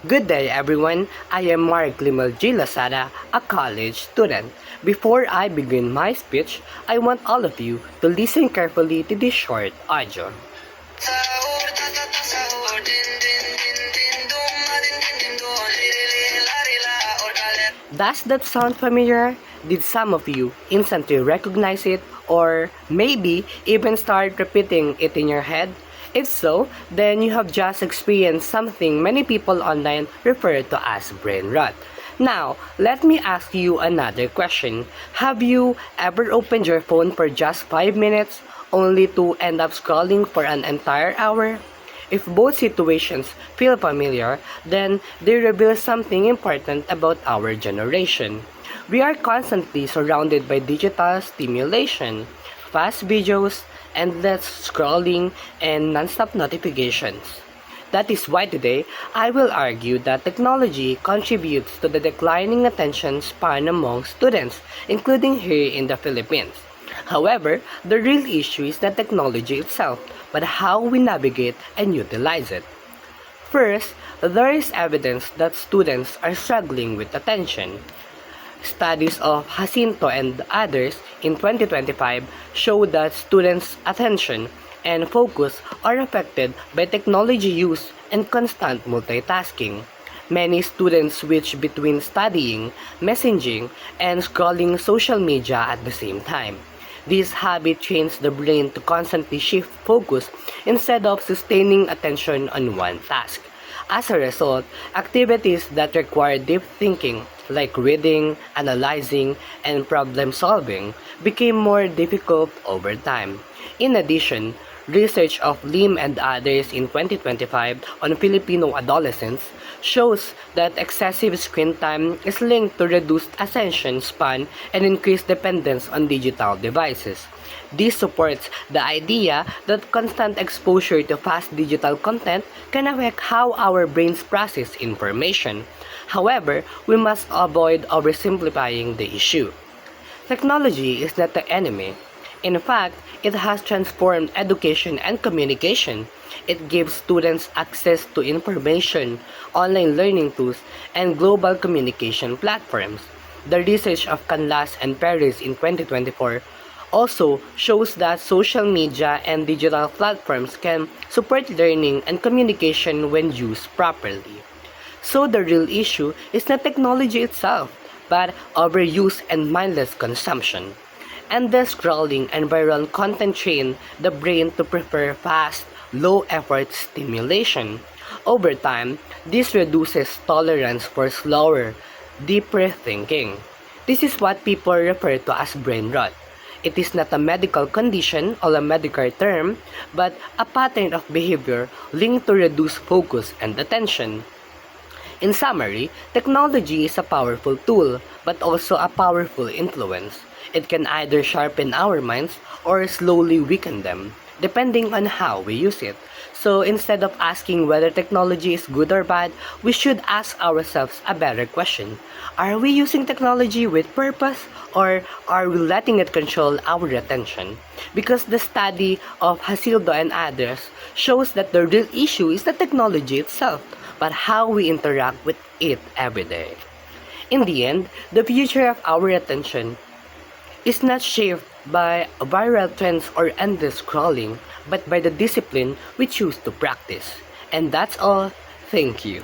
Good day everyone, I am Mark Limal G. Lazada, a college student. Before I begin my speech, I want all of you to listen carefully to this short audio. Does that sound familiar? Did some of you instantly recognize it or maybe even start repeating it in your head? If so, then you have just experienced something many people online refer to as brain rot. Now, let me ask you another question. Have you ever opened your phone for just 5 minutes only to end up scrolling for an entire hour? If both situations feel familiar, then they reveal something important about our generation. We are constantly surrounded by digital stimulation, fast videos, endless scrolling, and non-stop notifications. That is why today, I will argue that technology contributes to the declining attention span among students, including here in the Philippines. However, the real issue is not technology itself, but how we navigate and utilize it. First, there is evidence that students are struggling with attention. Studies of Jacinto and others in 2025 show that students' attention and focus are affected by technology use and constant multitasking. Many students switch between studying, messaging, and scrolling social media at the same time. This habit trains the brain to constantly shift focus instead of sustaining attention on one task. As a result, activities that require deep thinking, like reading, analyzing, and problem solving, became more difficult over time. In addition, research of Lim and others in 2025 on Filipino adolescents shows that excessive screen time is linked to reduced attention span and increased dependence on digital devices. This supports the idea that constant exposure to fast digital content can affect how our brains process information. However, we must avoid oversimplifying the issue. Technology is not the enemy. In fact, it has transformed education and communication. It gives students access to information, online learning tools, and global communication platforms. The research of Canlas and Paris in 2024 also shows that social media and digital platforms can support learning and communication when used properly. So the real issue is not technology itself, but overuse and mindless consumption. Endless scrolling and viral content train the brain to prefer fast, low-effort stimulation. Over time, this reduces tolerance for slower, deeper thinking. This is what people refer to as brain rot. It is not a medical condition or a medical term, but a pattern of behavior linked to reduced focus and attention. In summary, technology is a powerful tool, but also a powerful influence. It can either sharpen our minds or slowly weaken them, depending on how we use it. So instead of asking whether technology is good or bad, we should ask ourselves a better question. Are we using technology with purpose or are we letting it control our attention? Because the study of Jacinto and others shows that the real issue is the technology itself, but how we interact with it every day. In the end, the future of our attention is not shaped by viral trends or endless scrolling, but by the discipline we choose to practice. And that's all. Thank you.